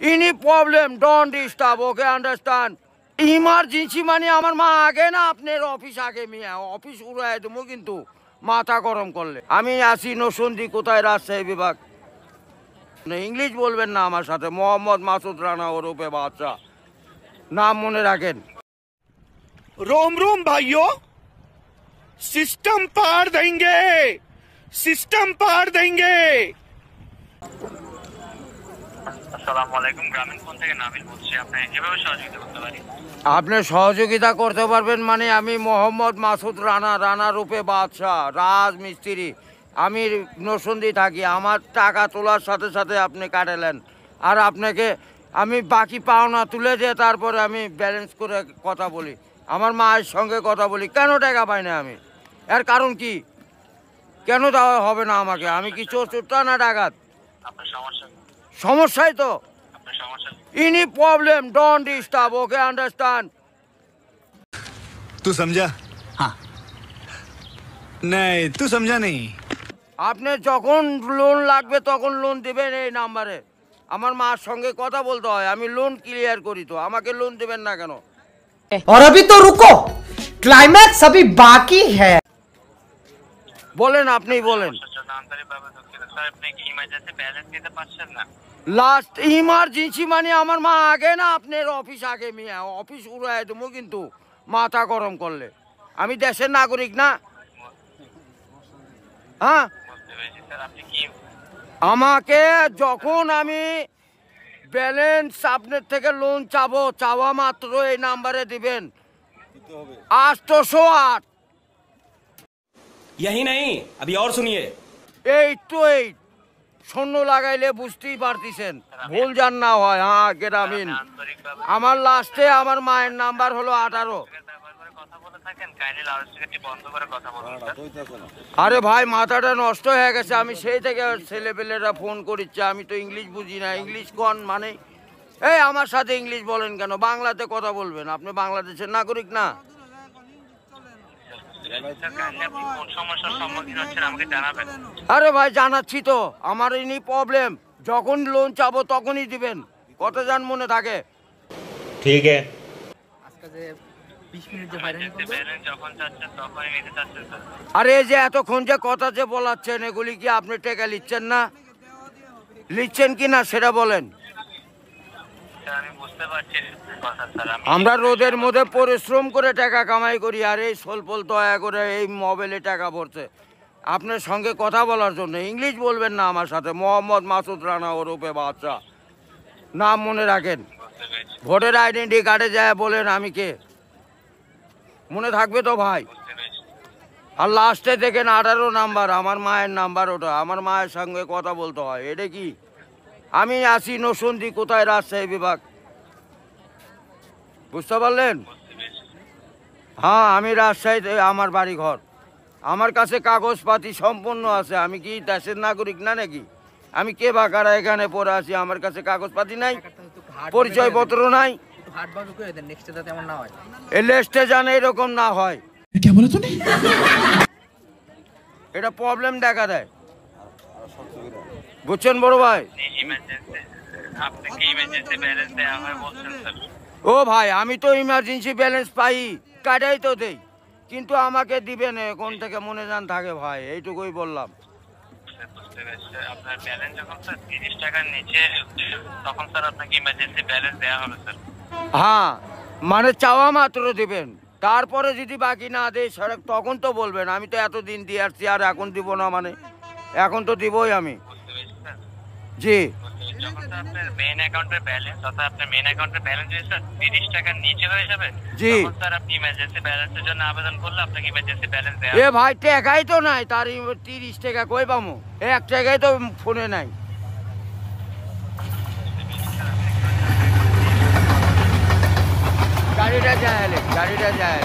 Any problem, don't disturb, okay, understand? Emergency মানে আমার মা আগে না আপনার অফিস আগে মিয়া অফিস উড়াই দেবো কিন্তু মাথা গরম করলে আমি আসি নসন্দি কোথায় রাজশাহী বিভাগ ইংলিশ বলবেন না আমার সাথে মোহাম্মদ মাসুদ রানা ওরফে বাদশা নাম মনে রাখেন रोम रोम भाइयों सिस्टम पार देंगे सिस्टम पार देंगे। আসসালামু আলাইকুম গ্রামীণ ফোন থেকে নাবিল বলছি আপনাকে কিভাবে সহযোগিতা করতে পারি আপনি সহযোগিতা করতে পারবেন মানে আমি মোহাম্মদ মাসুদ রানা রূপে বাদশা রাজমিস্ত্রি আমি নরসিংদী থাকি আমার টাকা তোলার সাথে সাথে আপনি কাটালেন আর আপনাকে আমি বাকি পাওনা তুলে দিয়ে তারপরে আমি ব্যালেন্স করে কথা বলি আমার মায়ের সঙ্গে কথা বলি কেন টাকা পাই না আমি এর কারণ কি কেন দেওয়া হবে না আমাকে আমি কি চোরটা না ডাকাত আপনার সমস্যা সমস্যাই তো আপনার সমস্যা any problem don't disturb okay understand तू समझा? हाँ नहीं तू समझा नहीं। আপনি যখন লোন লাগবে তখন লোন দিবেন এই নাম্বারে আমার মার সঙ্গে কথা বলতে হয় আমি লোন ক্লিয়ার করি তো আমাকে লোন দিবেন না কেন और अभी तो रुको क्लाइमैक्स अभी बाकी है বলেন আপনি বলেন আন্তরিকভাবে দুঃখিত স্যার আপনি কি ইমার্জেন্সি ব্যালেন্স দিতে পারছেন না লাস্ট ইমার্জেন্সি মানে আমার মা আগে না আপনার অফিস আগে মিয়া অফিস উড়াই দেবো কিন্তু মাথা গরম করলে আমি দেশের নাগরিক না হ্যাঁ বুঝতে পেরেছি স্যার আপনি কি আমাকে যখন আমি ব্যালেন্স আপনার থেকে লোন চাওয়া মাত্র এই নাম্বারে দিবেন 808 यही नहीं अभी और सुनिए 828 শূন্য লাগাইলে বুঝতেই পারতেছেন ভুল জান না হয় হ্যাঁ গ্রামীণ আন্তরিকভাবে আমার লাস্টে আমার মায়ের নাম্বার হলো 18 ব্যবহার করে কথা বলে থাকেন কাইন্ডলি লাউডস্পিকারটি বন্ধ করে কথা বলুন স্যার আরে ভাই মাথাটা নষ্ট হয়ে গেছে আমি সেই থেকে ছেলেপেলেরা ফোন করিচ্ছে আমি তো ইংলিশ বুঝি না ইংলিশ কোন মানে এই আমার সাথে ইংলিশ বলেন কেন বাংলাতে কথা বলবেন আপনি বাংলাদেশের নাগরিক না স্যার কাইন্ডলি আপনি কোন সমস্যার সম্মুখীন হচ্ছেন আমাকে জানাবেন আরে ভাই জানাচ্ছি তো আমার ইনি প্রবলেম যখন লোন চাবো তখনই দিবেন কত জান মনে থাকে ठीक है ইমার্জেন্সি ব্যালেন্স যখন চাচ্ছেন তখনই নিতে চাচ্ছেন স্যার আরে এই যে এতক্ষণ যে কথা যে বলাচ্ছেন এগুলি কি আপনি টাকা লিখছেন না লিখছেন কি না সেটা বলেন স্যার আমি বুঝতে পারছি কথা স্যার আমরা রোদের মধ্যে পরিশ্রম করে টাকা কামাই করি আর এই সোলপল দয়া করে এই মোবাইলে টাকা ভরছে আপনার সঙ্গে কথা বলার জন্য ইংলিশ বলবেন না আমার সাথে মোহাম্মদ মাসুদ রানা ওরফে বাদশা নাম মনে রাখেন বুঝতে পেরেছি ভোটার আইডেন্টি কার্ডে যায় বলেন আমি কে মনে থাকবে তো ভাই বুঝতে পেরেছি আর লাস্টে দেখেন 18 নাম্বার আমার মায়ের নাম্বার ওটা আমার মায়ের সঙ্গে কথা বলতে হয় এটা কি আমি আসি নরসিংদী কোথায় রাজশাহী বিভাগ বুঝতে পারলেন বুঝতে পেরেছি হ্যাঁ আমি রাজশাহীতে আমার বাড়ি ঘর আমার কাছে কাগজপাতি সম্পূর্ণ আছে আমি কি দেশের নাগরিক না নাকি আমি কে বা কারা এখানে পড়ে আছি আমার কাছে কাগজপাতি নাই পরিচয়পত্র নাই এই লিস্টে জানে এরকম না হয় এটা প্রবলেম দেখা দেয় বুঝছেন বড় ভাই ইমার্জেন্সি আপনি কি ইমার্জেন্সি ব্যালেন্স দেওয়া হয় বলছেন স্যার ও ভাই আমি তো ইমার্জেন্সি ব্যালেন্স পাই কাটাই তো দেই কিন্তু আমাকে দিবেন কোন থেকে মনে জান থাকে ভাই এইটুকুই বললাম বুঝতে পেরেছি স্যার আপনার ব্যালেন্স যখন স্যার 30 টাকার নিচে তখন স্যার আপনাকে ইমার্জেন্সি ব্যালেন্স দেওয়া হবে স্যার হ্যাঁ মানে চাওয়া মাত্র দিবেন তারপরে যদি বাকি না দেয় সেটা তখন তো বলবেন আমি তো এতদিন দিয়ে আসছি আর এখন দিব না মানে এখন তো দিবই আমি বুঝতে পেরেছি স্যার জি যখন স্যার আপনার মেইন অ্যাকাউন্টের ব্যালেন্স অর্থাৎ আপনার মেইন অ্যাকাউন্টের ব্যালেন্স যদি স্যার 30 টাকার নিচে হয়ে যাবে জি। তখন স্যার আপনি ইমার্জেন্সি ব্যালেন্সের জন্য আবেদন করলে আপনাকে ইমার্জেন্সি ব্যালেন্স দেওয়া এ ভাই টাকাই তো নাই তার 30 টাকা কই পামু 1 টাকাই তো ফোনে নাই গাড়িটা যায়